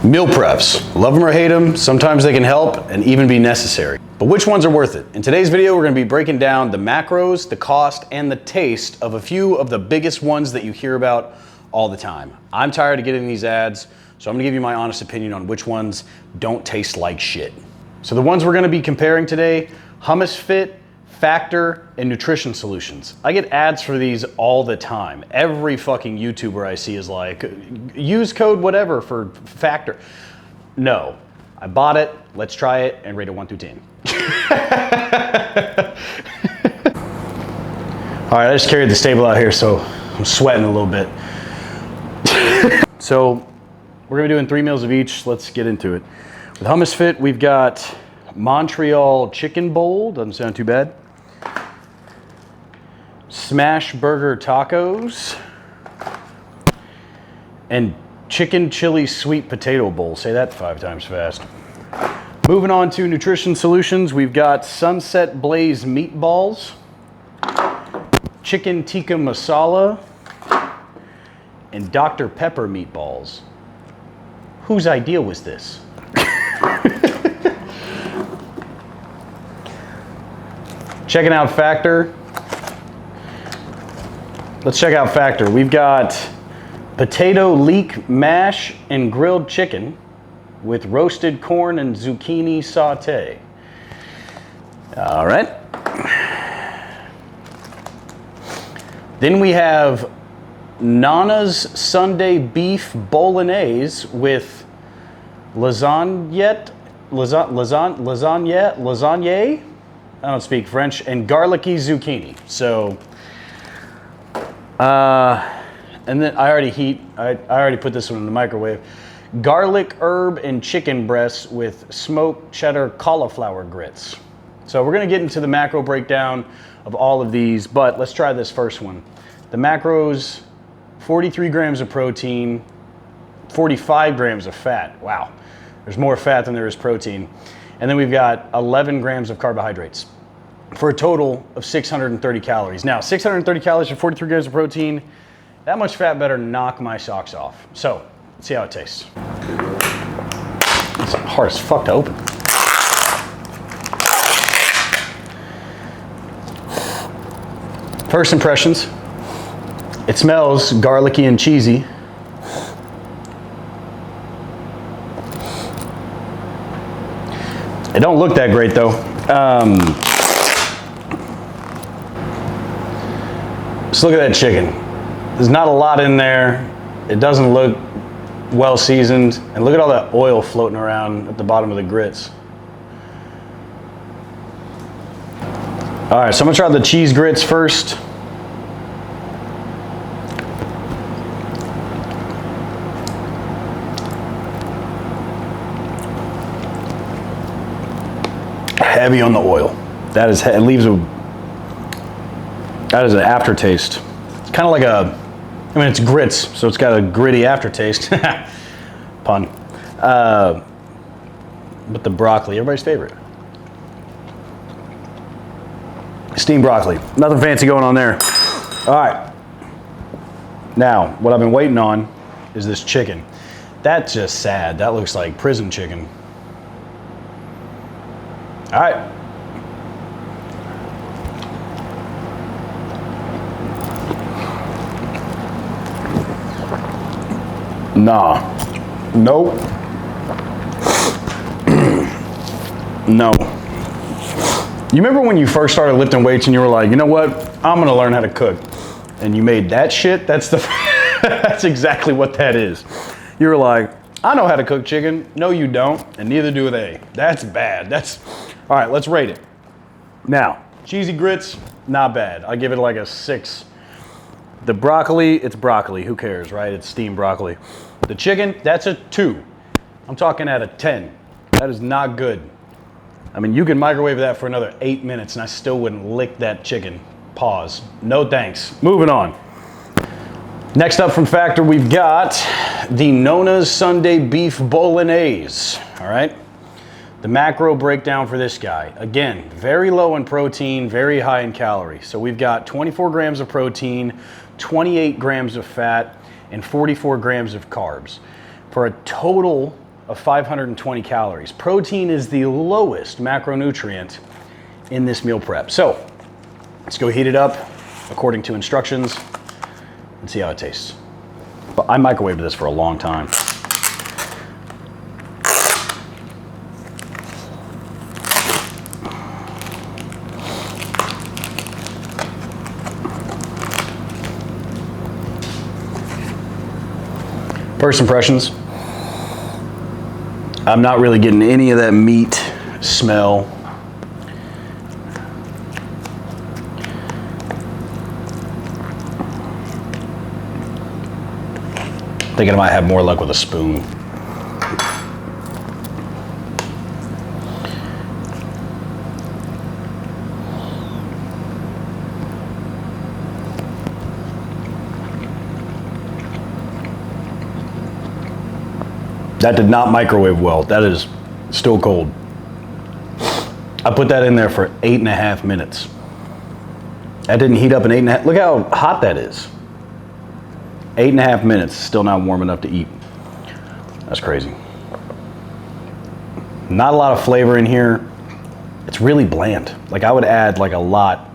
Meal preps. Love them or hate them, sometimes they can help and even be necessary. But which ones are worth it? In today's video, we're gonna be breaking down the macros, the cost, and the taste of a few of the biggest ones that you hear about all the time. I'm tired of getting these ads, so I'm gonna give you my honest opinion on which ones don't taste like shit. So the ones we're gonna be comparing today, Hummus Fit, Factor, and Nutrition Solutions. I get ads for these all the time. Every fucking YouTuber I see is like, use code whatever for Factor. No, I bought it, let's try it, and rate it 1 through 10. All right, I just carried the stable out here, so I'm sweating a little bit. So we're gonna be doing 3 meals of each. Let's get into it. With Hummus Fit, we've got Montreal Chicken Bowl, doesn't sound too bad. Smash Burger Tacos, and Chicken Chili Sweet Potato Bowl. Say that 5 times fast. Moving on to Nutrition Solutions, we've got Sunset Blaze Meatballs, Chicken Tikka Masala, and Dr. Pepper Meatballs. Whose idea was this? Checking out Factor. Let's check out Factor. We've got potato leek mash and grilled chicken with roasted corn and zucchini saute. All right. Then we have Nana's Sunday Beef Bolognese with lasagna. I don't speak French, and garlicky zucchini. So, and then I already put this one in the microwave. Garlic, herb, and chicken breasts with smoked cheddar cauliflower grits. So we're gonna get into the macro breakdown of all of these, but let's try this first one. The macros, 43 grams of protein, 45 grams of fat. Wow, there's more fat than there is protein. And then we've got 11 grams of carbohydrates for a total of 630 calories. Now, 630 calories for 43 grams of protein, that much fat better knock my socks off. So, let's see how it tastes. It's hard as fuck to open. First impressions, it smells garlicky and cheesy. It don't look that great though. Just look at that chicken. There's not a lot in there. It doesn't look well seasoned. And look at all that oil floating around at the bottom of the grits. All right, so I'm gonna try the cheese grits first. Heavy on the oil. That is, it leaves that is an aftertaste. It's kind of like it's grits, so it's got a gritty aftertaste. Pun. But the broccoli, everybody's favorite. Steamed broccoli. Nothing fancy going on there. All right. Now, what I've been waiting on is this chicken. That's just sad. That looks like prison chicken. All right. Nah. Nope. No. You remember when you first started lifting weights and you were like, you know what? I'm gonna learn how to cook. And you made that shit? That's that's exactly what that is. You were like, I know how to cook chicken. No, you don't, and neither do they. That's bad. All right, let's rate it. Now, cheesy grits, not bad. I'll give it like a 6. The broccoli, it's broccoli. Who cares, right? It's steamed broccoli. The chicken, that's a 2. I'm talking at a 10. That is not good. I mean, you can microwave that for another 8 minutes and I still wouldn't lick that chicken. Pause. No thanks. Moving on. Next up from Factor, we've got the Nona's Sunday Beef Bolognese. All right. The macro breakdown for this guy, again, very low in protein, very high in calories. So we've got 24 grams of protein, 28 grams of fat, and 44 grams of carbs for a total of 520 calories. Protein is the lowest macronutrient in this meal prep. So let's go heat it up according to instructions and see how it tastes. But I microwaved this for a long time. First impressions, I'm not really getting any of that meat smell. Thinking I might have more luck with a spoon. That did not microwave well. That is still cold. I put that in there for 8.5 minutes. That didn't heat up in 8.5. Look how hot that is. 8.5 minutes, still not warm enough to eat. That's crazy. Not a lot of flavor in here. It's really bland. Like I would add like a lot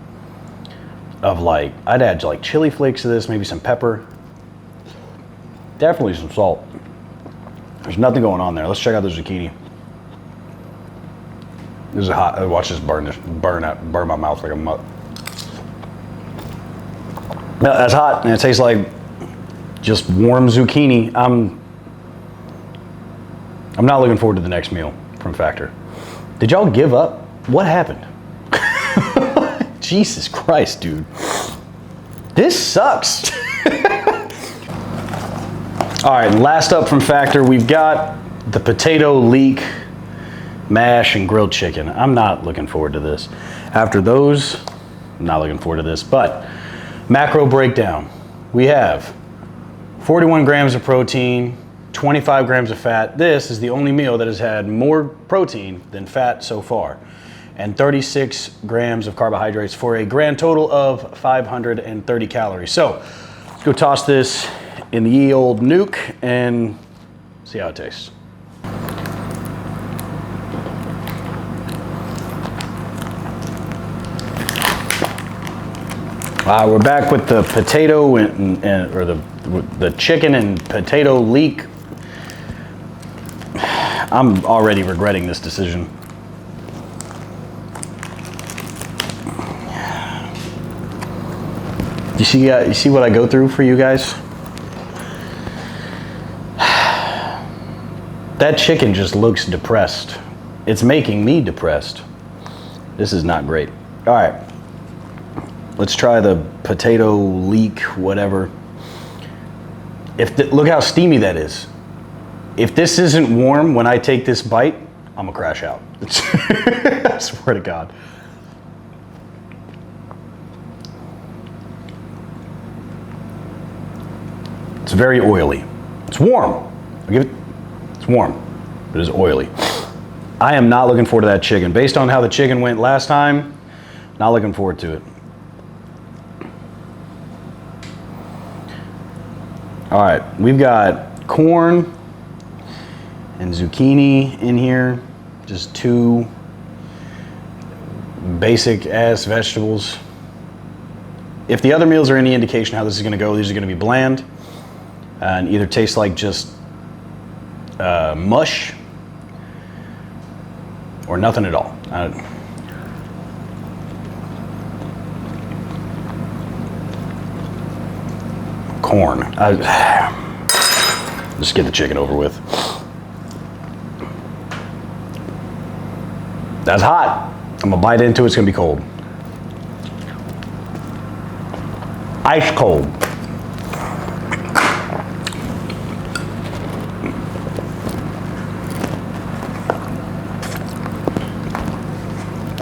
of like, I'd add like chili flakes to this, maybe some pepper. Definitely some salt. There's nothing going on there. Let's check out the zucchini. This is hot. Watch this burn my mouth like a mud. No, that's hot, and it tastes like just warm zucchini. I'm not looking forward to the next meal from Factor. Did y'all give up? What happened? Jesus Christ, dude. This sucks. All right, last up from Factor, we've got the potato leek mash and grilled chicken. I'm not looking forward to this. After those, I'm not looking forward to this, but macro breakdown. We have 41 grams of protein, 25 grams of fat. This is the only meal that has had more protein than fat so far, and 36 grams of carbohydrates for a grand total of 530 calories. So let's go toss this in the ye old nuke and see how it tastes. We're back with the potato or the chicken and potato leek. I'm already regretting this decision. You see what I go through for you guys? That chicken just looks depressed. It's making me depressed. This is not great. All right, let's try the potato leek, whatever. Look how steamy that is. If this isn't warm when I take this bite, I'm gonna crash out. I swear to God. It's very oily. It's warm. It's warm. It is oily. I am not looking forward to that chicken. Based on how the chicken went last time, not looking forward to it. All right, we've got corn and zucchini in here. Just two basic ass vegetables. If the other meals are any indication how this is gonna go, these are gonna be bland and either taste like just mush or nothing at all. Corn. Just get the chicken over with. That's hot. I'm gonna bite into it. It's gonna be cold. Ice cold.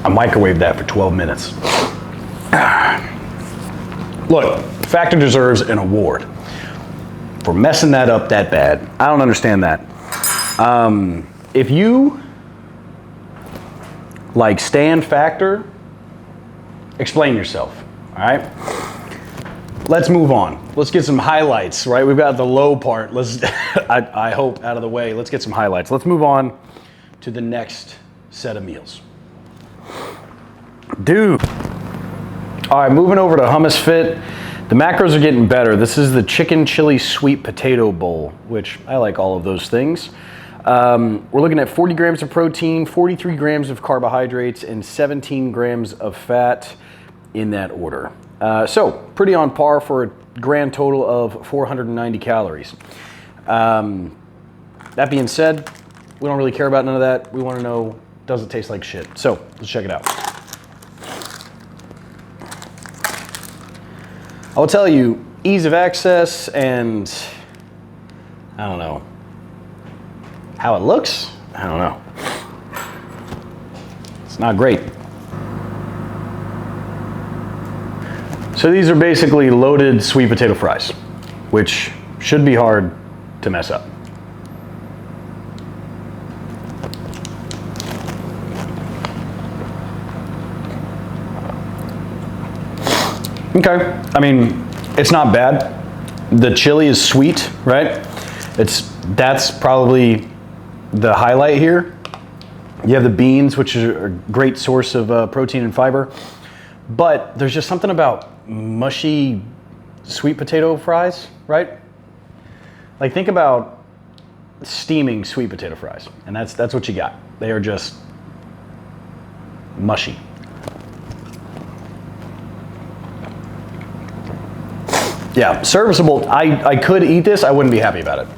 I microwaved that for 12 minutes. Look, Factor deserves an award for messing that up that bad. I don't understand that. If you like stand Factor, explain yourself, all right? let's move on. Let's get some highlights, right? We've got the low part. Let's, I hope, out of the way. Let's get some highlights. Let's move on to the next set of meals. Dude. All right, moving over to Hummus Fit. The macros are getting better. This is the chicken chili sweet potato bowl, which I like all of those things. We're looking at 40 grams of protein, 43 grams of carbohydrates, and 17 grams of fat in that order. So pretty on par for a grand total of 490 calories. That being said, we don't really care about none of that. We want to know, does it taste like shit? So let's check it out. I will tell you, ease of access and, I don't know, how it looks, I don't know. It's not great. So these are basically loaded sweet potato fries, which should be hard to mess up. Okay, I mean, it's not bad. The chili is sweet, right? That's probably the highlight here. You have the beans, which are a great source of protein and fiber, but there's just something about mushy sweet potato fries, right? Like think about steaming sweet potato fries, and that's what you got. They are just mushy. Yeah, serviceable. I could eat this. I wouldn't be happy about it.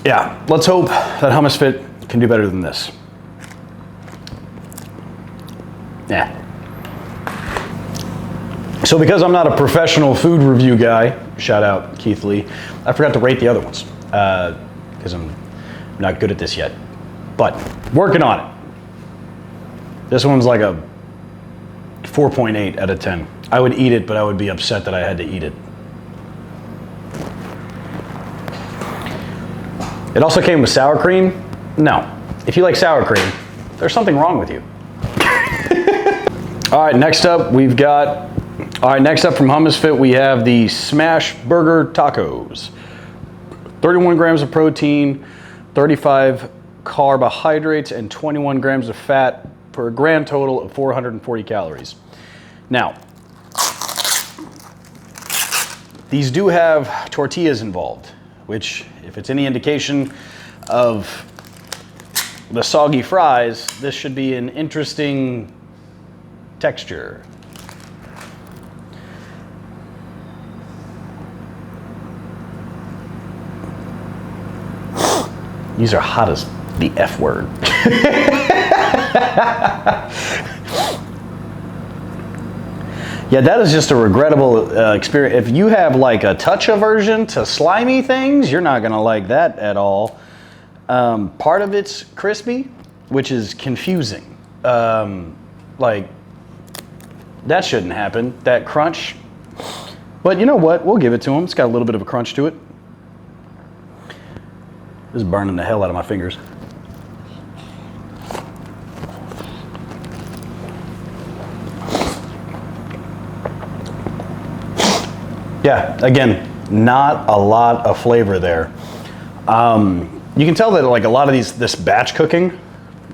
Yeah, let's hope that Hummus Fit can do better than this. Yeah. So because I'm not a professional food review guy, shout out Keith Lee, I forgot to rate the other ones because I'm not good at this yet, but working on it. This one's like a 4.8 out of 10. I would eat it, but I would be upset that I had to eat it. It also came with sour cream. No, if you like sour cream, there's something wrong with you. All right, next up from Hummus Fit, we have the Smash Burger Tacos. 31 grams of protein, 35 carbohydrates, and 21 grams of fat for a grand total of 440 calories. Now, these do have tortillas involved, which, if it's any indication of the soggy fries, this should be an interesting texture. These are hot as the F word. Yeah, that is just a regrettable experience. If you have like a touch aversion to slimy things, you're not gonna like that at all. Part of it's crispy, which is confusing. Like, that shouldn't happen, that crunch. But you know what, we'll give it to them. It's got a little bit of a crunch to it. This is burning the hell out of my fingers. Yeah, again, not a lot of flavor there. You can tell that like a lot of this batch cooking,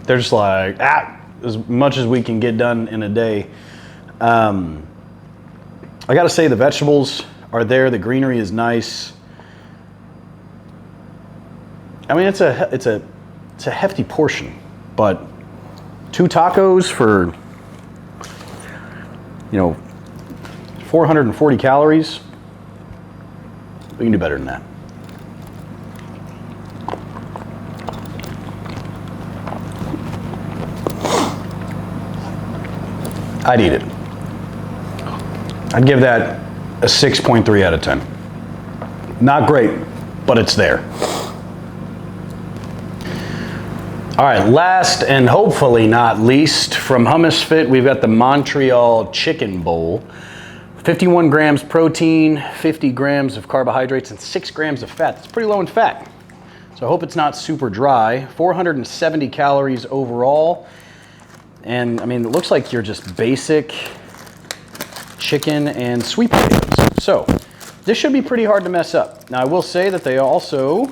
they're just like, as much as we can get done in a day. I gotta say the vegetables are there, the greenery is nice. I mean, it's a hefty portion, but 2 tacos for, 440 calories. We can do better than that. I'd eat it. I'd give that a 6.3 out of 10. Not great, but it's there. All right, last and hopefully not least, from Hummus Fit, we've got the Montreal Chicken Bowl. 51 grams protein, 50 grams of carbohydrates, and 6 grams of fat. That's pretty low in fat. So I hope it's not super dry. 470 calories overall. And I mean, it looks like your just basic chicken and sweet potatoes. So this should be pretty hard to mess up. Now I will say that they also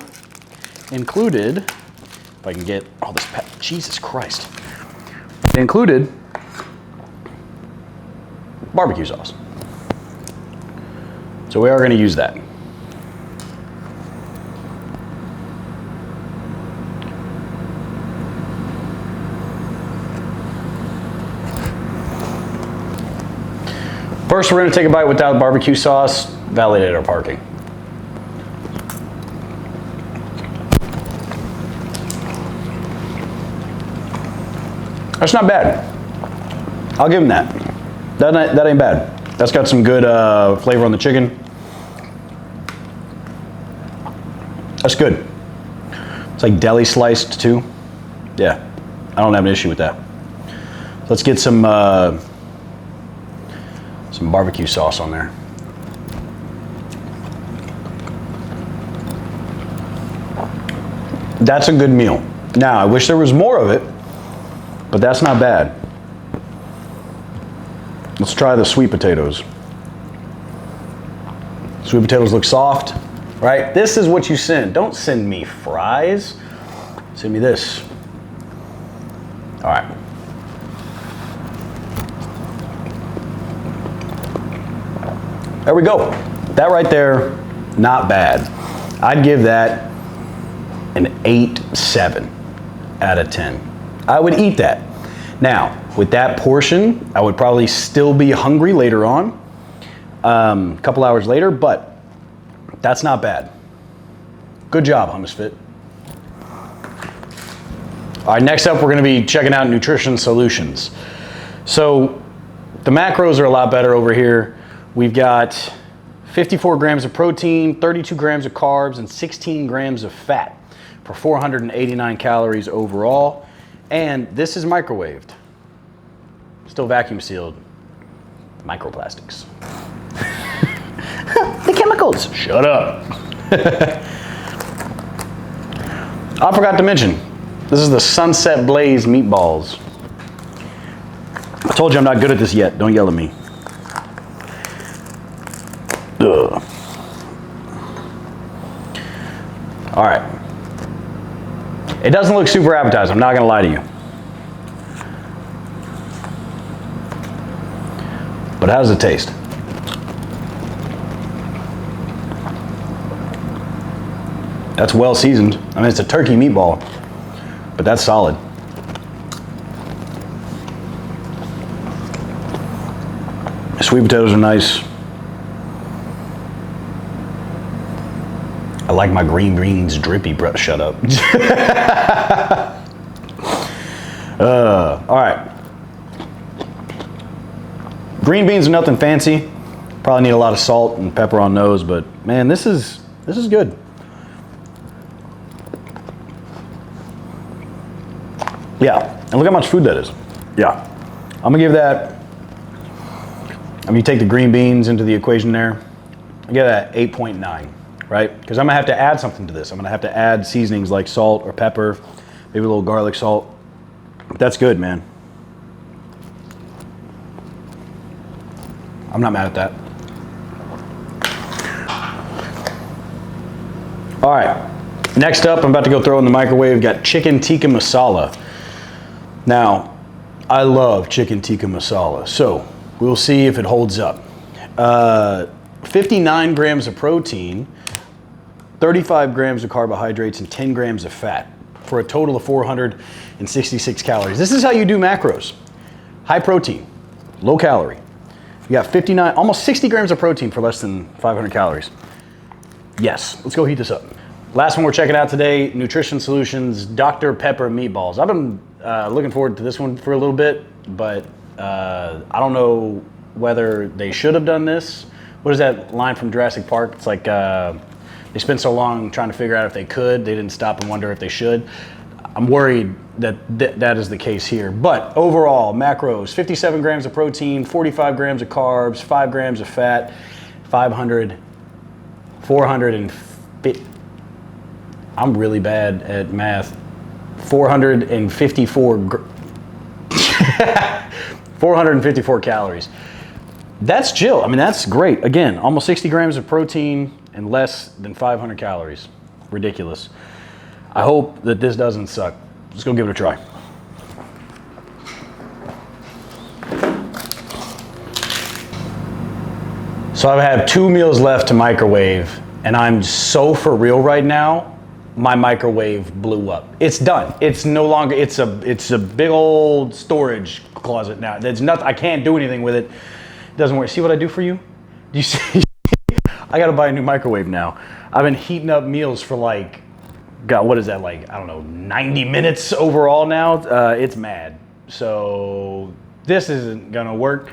included, if I can get all this, Jesus Christ. They included barbecue sauce. So we are going to use that. First, we're going to take a bite without barbecue sauce, validate our parking. That's not bad. I'll give him that. That ain't bad. That's got some good flavor on the chicken. That's good. It's like deli sliced too. Yeah, I don't have an issue with that. Let's get some barbecue sauce on there. That's a good meal. Now, I wish there was more of it, but that's not bad. Let's try the sweet potatoes. Sweet potatoes look soft, right? This is what you send. Don't send me fries. Send me this. All right. There we go. That right there, not bad. I'd give that an 8.7 out of 10. I would eat that. Now, with that portion, I would probably still be hungry later on, a couple hours later, but that's not bad. Good job, Hummus Fit. All right, next up, we're gonna be checking out Nutrition Solutions. So the macros are a lot better over here. We've got 54 grams of protein, 32 grams of carbs, and 16 grams of fat for 489 calories overall. And this is microwaved. Still vacuum sealed. Microplastics. The chemicals. Shut up. I forgot to mention, this is the Sunset Blaze meatballs. I told you I'm not good at this yet. Don't yell at me. Ugh. All right. It doesn't look super appetizing, I'm not gonna lie to you. But how does it taste? That's well seasoned. I mean, it's a turkey meatball, but that's solid. The sweet potatoes are nice. I like my green beans drippy, bro. Shut up. All right. Green beans are nothing fancy. Probably need a lot of salt and pepper on those, but man, this is good. Yeah, and look how much food that is. Yeah, I'm gonna give that. I mean, you take the green beans into the equation there. I give that 8.9. Right? Because I'm gonna have to add something to this. I'm gonna have to add seasonings like salt or pepper, maybe a little garlic salt. That's good, man. I'm not mad at that. All right, next up, I'm about to go throw in the microwave. Got chicken tikka masala. Now, I love chicken tikka masala, so we'll see if it holds up. 59 grams of protein, 35 grams of carbohydrates, and 10 grams of fat for a total of 466 calories. This is how you do macros. High protein, low calorie. You got 59, almost 60 grams of protein for less than 500 calories. Yes, let's go heat this up. Last one we're checking out today, Nutrition Solutions Dr. Pepper meatballs. I've been looking forward to this one for a little bit, but I don't know whether they should have done this. What is that line from Jurassic Park? It's like, they spent so long trying to figure out if they could. They didn't stop and wonder if they should. I'm worried that that is the case here. But overall, macros, 57 grams of protein, 45 grams of carbs, 5 grams of fat, 450. I'm really bad at math. 454 calories. That's chill. I mean, that's great. Again, almost 60 grams of protein and less than 500 calories. Ridiculous. I hope that this doesn't suck. Let's go give it a try. So I have 2 meals left to microwave, and I'm so for real right now. My microwave blew up. It's done. It's no longer. It's a big old storage closet now. There's nothing. I can't do anything with it. It doesn't work. See what I do for you? Do you see? I got to buy a new microwave now. I've been heating up meals for like, God, what is that like? I don't know, 90 minutes overall now. It's mad. So this isn't gonna work.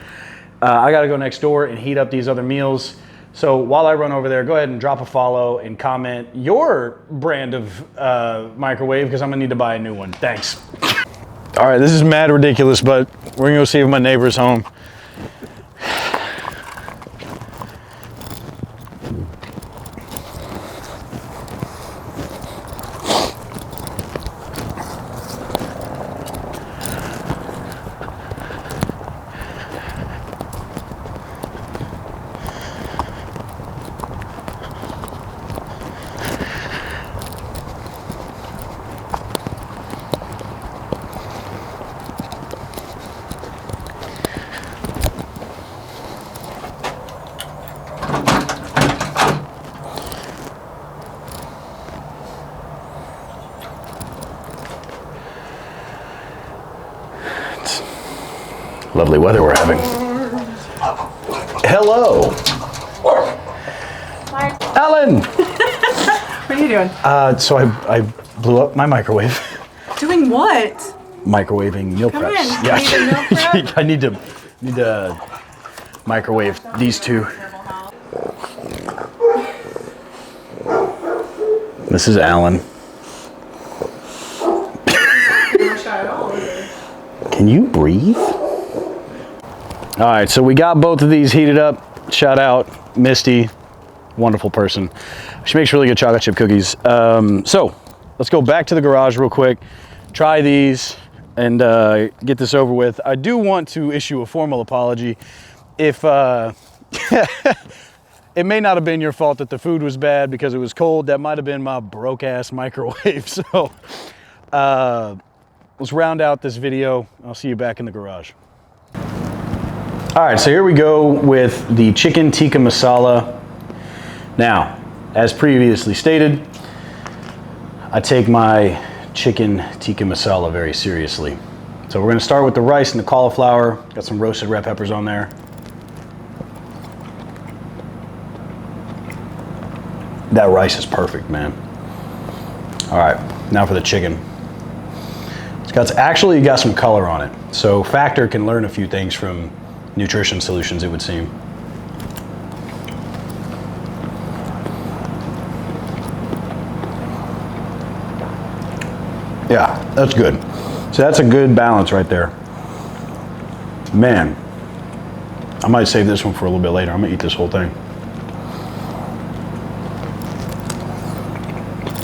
I gotta go next door and heat up these other meals. So while I run over there, go ahead and drop a follow and comment your brand of microwave, because I'm gonna need to buy a new one. Thanks. All right, this is mad ridiculous, but we're gonna go see if my neighbor's home. Lovely weather we're having. Hello. Hi. Alan. What are you doing? So I blew up my microwave. Doing what? Microwaving meal Come preps. in. You need a meal prep? I need to microwave these two. This is Alan. Can you breathe? All right, so we got both of these heated up. Shout out Misty, wonderful person. She makes really good chocolate chip cookies. So let's go back to the garage real quick, try these, and get this over with. I do want to issue a formal apology. If it may not have been your fault that the food was bad because it was cold. That might have been my broke ass microwave. So let's round out this video. I'll see you back in the garage. All right, so here we go with the chicken tikka masala. Now, as previously stated, I take my chicken tikka masala very seriously. So we're gonna start with the rice and the cauliflower. Got some roasted red peppers on there. That rice is perfect, man. All right, now for the chicken. It's actually got some color on it. So Factor can learn a few things from Nutrition Solutions, it would seem. Yeah, that's good. So that's a good balance right there. Man, I might save this one for a little bit later. I'm gonna eat this whole thing.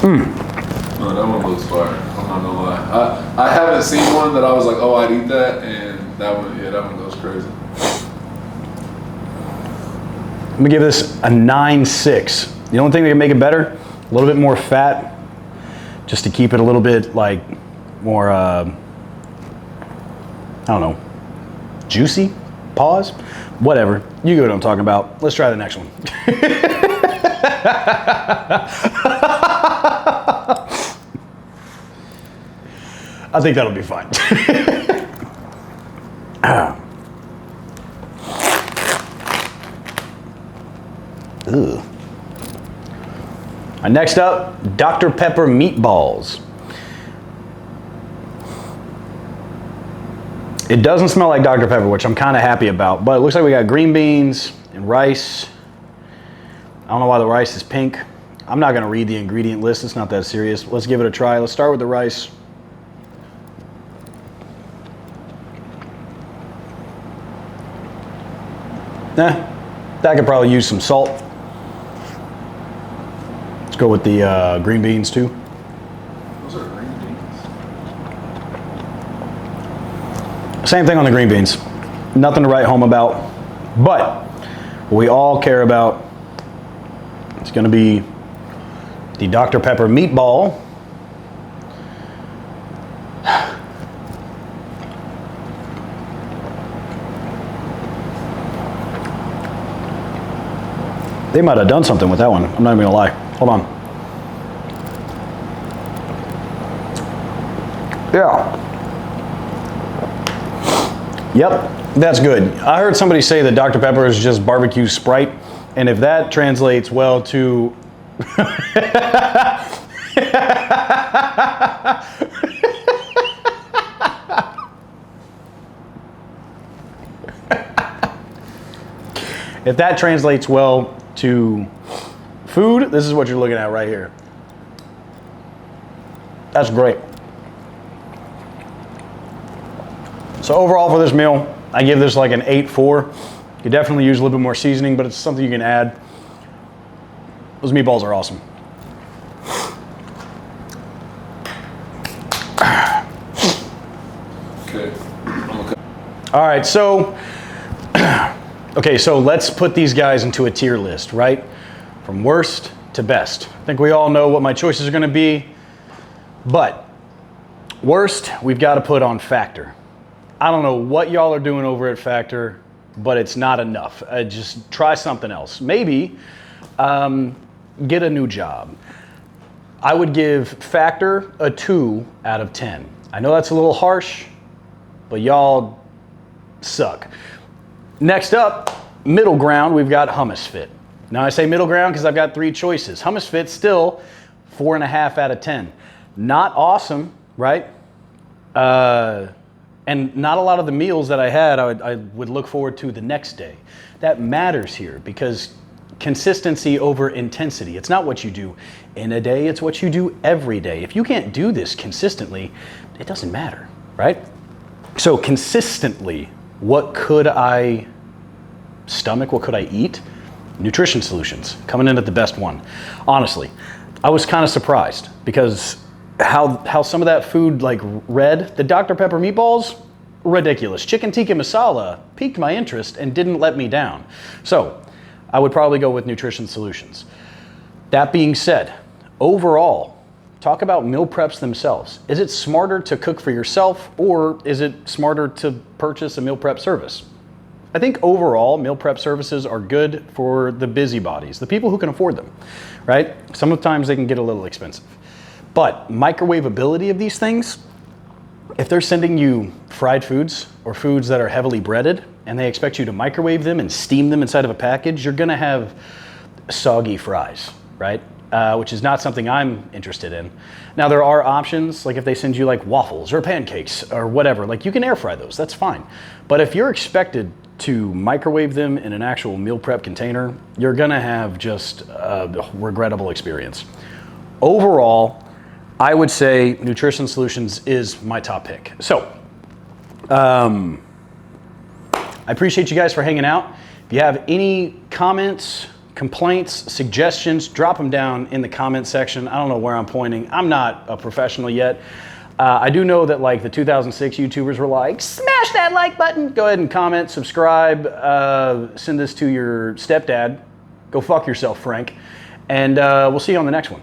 No, that one looks fire. I'm not gonna lie. I haven't seen one that I was like, oh, I'd eat that, and that one, yeah, that one goes crazy. I'm gonna give this a 9.6. The only thing that can make it better, a little bit more fat, just to keep it a little bit like more, I don't know, juicy? Pause? Whatever. You get what I'm talking about. Let's try the next one. I think that'll be fine. Ugh. Next up, Dr. Pepper meatballs. It doesn't smell like Dr. Pepper, which I'm kind of happy about, but it looks like we got green beans and rice. I don't know why the rice is pink. I'm not gonna read the ingredient list, it's not that serious. Let's give it a try. Let's start with the rice. That could probably use some salt. Let's go with the green beans too. Those are green beans. Same thing on the green beans. Nothing to write home about. But what we all care about is going to be the Dr. Pepper meatball. They might have done something with that one. I'm not even gonna lie. Hold on. Yeah. Yep, that's good. I heard somebody say that Dr. Pepper is just barbecue Sprite, and if that translates well to if that translates well to food, this is what you're looking at right here. That's great. So overall for this meal, I give this like an 8.4. You definitely use a little bit more seasoning, but it's something you can add. Those meatballs are awesome. Okay. All right, so okay, so let's put these guys into a tier list, right? From worst to best. I think we all know what my choices are gonna be, but worst, we've got to put on Factor. I don't know what y'all are doing over at Factor, but it's not enough. Just try something else. Maybe get a new job. I would give Factor a 2 out of 10. I know that's a little harsh, but y'all suck. Next up, middle ground, we've got Hummus Fit. Now I say middle ground because I've got 3 choices. Hummus Fit still 4.5 out of 10. Not awesome, right? And not a lot of the meals that I had, I would look forward to the next day. That matters here because consistency over intensity. It's not what you do in a day, it's what you do every day. If you can't do this consistently, it doesn't matter, right? So consistently, what could I stomach? What could I eat? Nutrition Solutions, coming in at the best one. Honestly, I was kind of surprised because how some of that food like read. The Dr. Pepper meatballs, ridiculous. Chicken tikka masala piqued my interest and didn't let me down. So I would probably go with Nutrition Solutions. That being said, overall, talk about meal preps themselves. Is it smarter to cook for yourself or is it smarter to purchase a meal prep service? I think overall, meal prep services are good for the busybodies, the people who can afford them, right? Sometimes they can get a little expensive. But microwavability of these things, if they're sending you fried foods or foods that are heavily breaded and they expect you to microwave them and steam them inside of a package, you're gonna have soggy fries, right? Which is not something I'm interested in. Now there are options, like if they send you like waffles or pancakes or whatever, like you can air fry those, that's fine. But if you're expected to microwave them in an actual meal prep container, you're gonna have just a regrettable experience. Overall, I would say Nutrition Solutions is my top pick. So, I appreciate you guys for hanging out. If you have any comments, complaints, suggestions, drop them down in the comment section. I don't know where I'm pointing. I'm not a professional yet. I do know that like the 2006 YouTubers were like, smash that like button. Go ahead and comment, subscribe, send this to your stepdad. Go fuck yourself, Frank. And we'll see you on the next one.